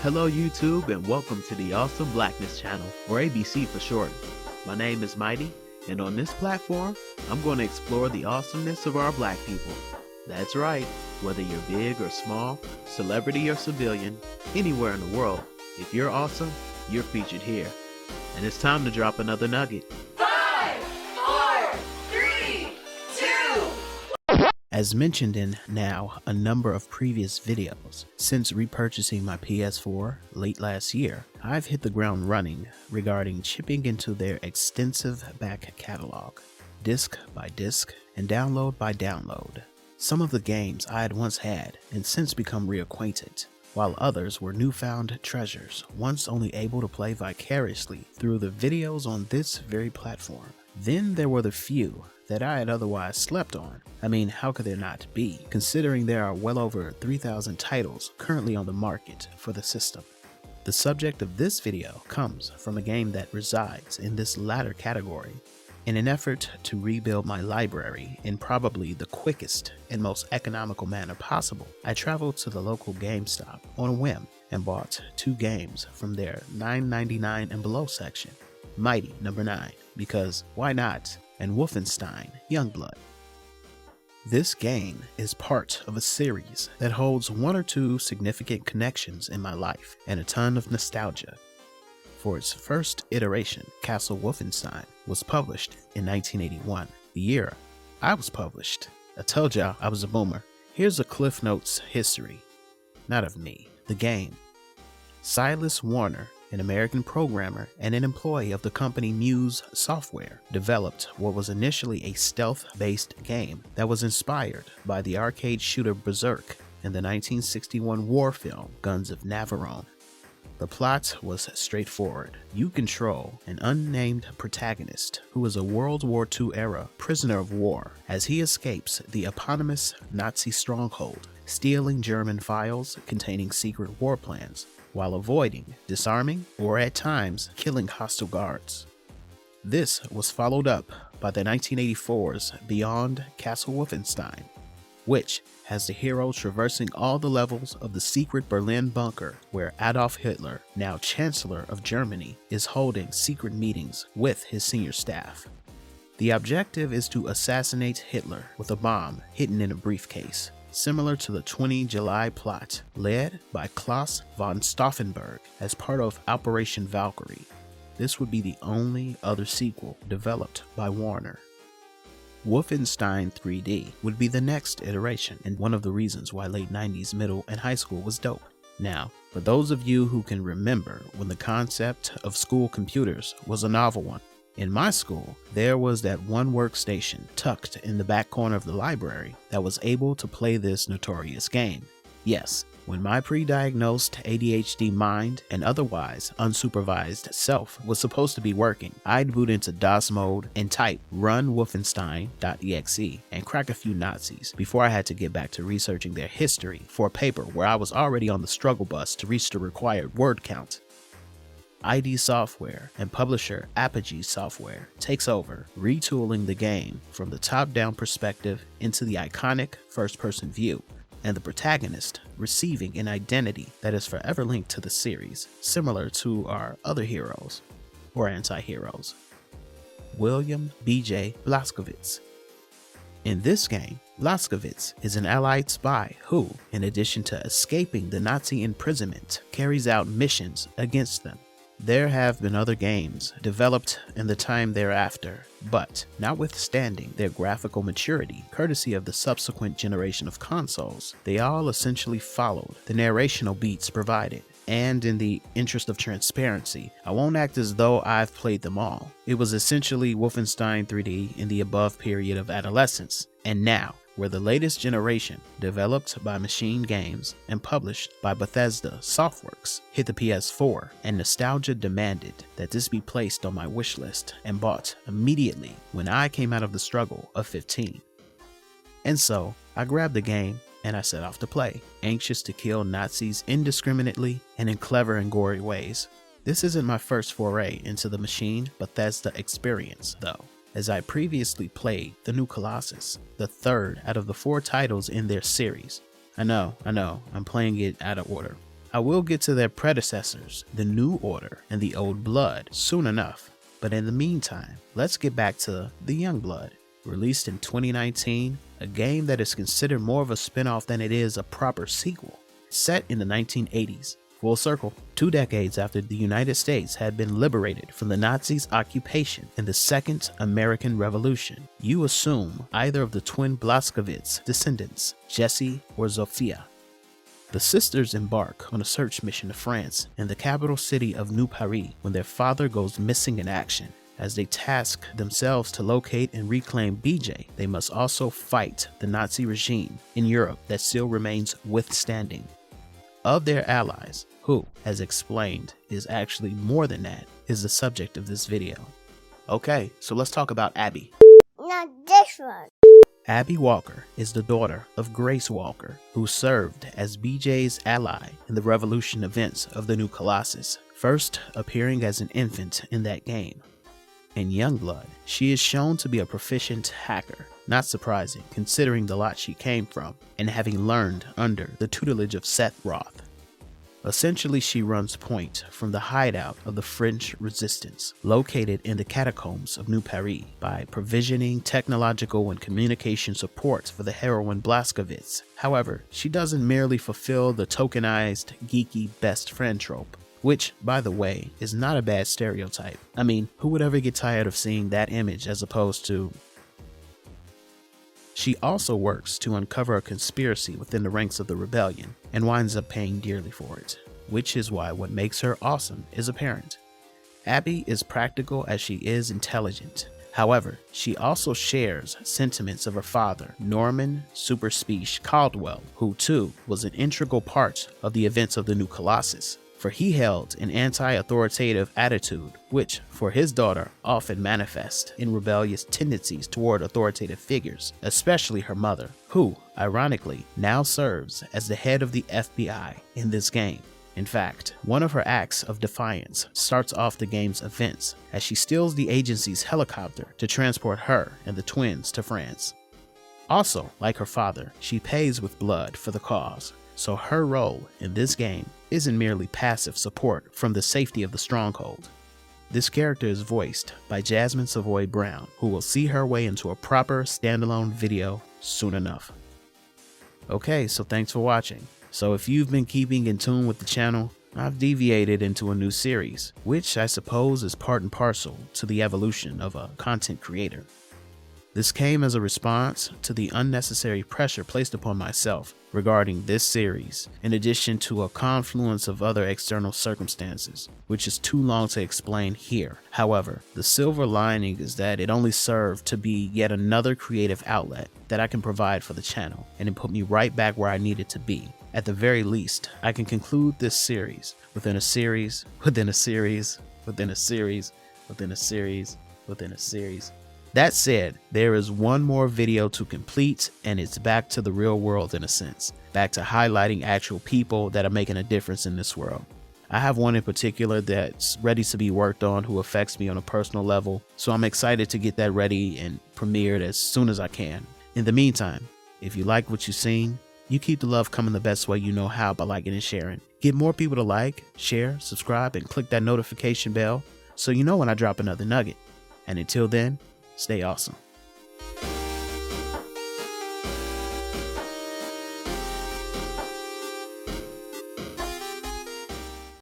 Hello YouTube and welcome to the Awesome Blackness channel, or ABC for short. My name is Mighty, and on this platform, I'm going to explore the awesomeness of our black people. That's right, whether you're big or small, celebrity or civilian, anywhere in the world, if you're awesome, you're featured here. And it's time to drop another nugget. 5, 4, 3, 2. As mentioned in now a number of previous videos, since repurchasing my PS4 late last year, I've hit the ground running regarding chipping into their extensive back catalog, disc by disc and download by download. Some of the games I had once had and since become reacquainted, while others were newfound treasures, once only able to play vicariously through the videos on this very platform. Then there were the few that I had otherwise slept on. I mean, how could there not be, considering there are well over 3,000 titles currently on the market for the system. The subject of this video comes from a game that resides in this latter category. In an effort to rebuild my library in probably the quickest and most economical manner possible, I traveled to the local GameStop on a whim and bought 2 games from their $9.99 and below section. Mighty number 9, because why not, and Wolfenstein Youngblood. This game is part of a series that holds 1 or 2 significant connections in my life and a ton of nostalgia. For its first iteration, Castle Wolfenstein was published in 1981, the year I was published. I told y'all I was a boomer. Here's a Cliff Notes history. Not of me, the game. Silas Warner, an American programmer and an employee of the company Muse Software, developed what was initially a stealth-based game that was inspired by the arcade shooter Berserk and the 1961 war film Guns of Navarone. The plot was straightforward. You control an unnamed protagonist who is a World War II era prisoner of war as he escapes the eponymous Nazi stronghold, stealing German files containing secret war plans, while avoiding, disarming, or at times killing hostile guards. This was followed up by the 1984's Beyond Castle Wolfenstein, which has the hero traversing all the levels of the secret Berlin bunker where Adolf Hitler, now Chancellor of Germany, is holding secret meetings with his senior staff. The objective is to assassinate Hitler with a bomb hidden in a briefcase, similar to the 20 July plot, led by Klaus von Stauffenberg as part of Operation Valkyrie. This would be the only other sequel developed by Warner. Wolfenstein 3D would be the next iteration, and one of the reasons why late 90s middle and high school was dope. Now, for those of you who can remember when the concept of school computers was a novel one, in my school, there was that one workstation tucked in the back corner of the library that was able to play this notorious game. Yes, when my pre-diagnosed ADHD mind and otherwise unsupervised self was supposed to be working, I'd boot into DOS mode and type run wolfenstein.exe and crack a few Nazis before I had to get back to researching their history for a paper where I was already on the struggle bus to reach the required word count. ID Software and publisher Apogee Software takes over, retooling the game from the top-down perspective into the iconic first-person view, and the protagonist receiving an identity that is forever linked to the series, similar to our other heroes, or anti-heroes. William B.J. Blazkowicz. In this game, Blazkowicz is an Allied spy who, in addition to escaping the Nazi imprisonment, carries out missions against them. There have been other games developed in the time thereafter, but notwithstanding their graphical maturity, courtesy of the subsequent generation of consoles, they all essentially followed the narrational beats provided. And in the interest of transparency, I won't act as though I've played them all. It was essentially Wolfenstein 3D in the above period of adolescence, and now, where the latest generation, developed by Machine Games and published by Bethesda Softworks, hit the PS4, and nostalgia demanded that this be placed on my wish list and bought immediately when I came out of the struggle of 15. And so, I grabbed the game and I set off to play, anxious to kill Nazis indiscriminately and in clever and gory ways. This isn't my first foray into the Machine Bethesda experience, though, as I previously played the new Colossus, the 3rd out of the 4 titles in their series. I know, I'm playing it out of order. I will get to their predecessors, the New Order and the Old Blood, soon enough. But in the meantime, let's get back to the Youngblood. Released in 2019, a game that is considered more of a spin-off than it is a proper sequel. Set in the 1980s, full circle, 2 decades after the United States had been liberated from the Nazis' occupation in the Second American Revolution. You assume either of the twin Blazkowicz descendants, Jesse or Sophia. The sisters embark on a search mission to France and the capital city of New Paris when their father goes missing in action. As they task themselves to locate and reclaim BJ, they must also fight the Nazi regime in Europe that still remains withstanding. Of their allies, who, as explained, is actually more than that, is the subject of this video. Okay, so let's talk about Abby. Not this one. Abby Walker is the daughter of Grace Walker, who served as BJ's ally in the Revolution events of the New Colossus, first appearing as an infant in that game. In Youngblood, she is shown to be a proficient hacker, not surprising considering the lot she came from and having learned under the tutelage of Seth Roth. Essentially, she runs point from the hideout of the French resistance, located in the catacombs of New Paris, by provisioning technological and communication support for the heroine Blazkowicz. However, she doesn't merely fulfill the tokenized, geeky best friend trope, which, by the way, is not a bad stereotype. I mean, who would ever get tired of seeing that image as opposed to... She also works to uncover a conspiracy within the ranks of the rebellion and winds up paying dearly for it, which is why what makes her awesome is apparent. Abby is practical as she is intelligent. However, she also shares sentiments of her father, Norman Super Spesh Caldwell, who too was an integral part of the events of the New Colossus. For he held an anti-authoritative attitude, which, for his daughter, often manifests in rebellious tendencies toward authoritative figures, especially her mother, who, ironically, now serves as the head of the FBI in this game. In fact, one of her acts of defiance starts off the game's events as she steals the agency's helicopter to transport her and the twins to France. Also, like her father, she pays with blood for the cause, so her role in this game isn't merely passive support from the safety of the stronghold. This character is voiced by Jasmine Savoy Brown, who will see her way into a proper standalone video soon enough. Okay, so thanks for watching. So if you've been keeping in tune with the channel, I've deviated into a new series, which I suppose is part and parcel to the evolution of a content creator. This came as a response to the unnecessary pressure placed upon myself regarding this series, in addition to a confluence of other external circumstances, which is too long to explain here. However, the silver lining is that it only served to be yet another creative outlet that I can provide for the channel, and it put me right back where I needed to be. At the very least, I can conclude this series within a series, within a series, within a series, within a series, within a series. That said, there is one more video to complete, and it's back to the real world in a sense, back to highlighting actual people that are making a difference in this world. I have one in particular that's ready to be worked on who affects me on a personal level, so I'm excited to get that ready and premiered as soon as I can. In the meantime, if you like what you've seen, you keep the love coming the best way you know how by liking and sharing. Get more people to like, share, subscribe, and click that notification bell so you know when I drop another nugget. And until then, stay awesome.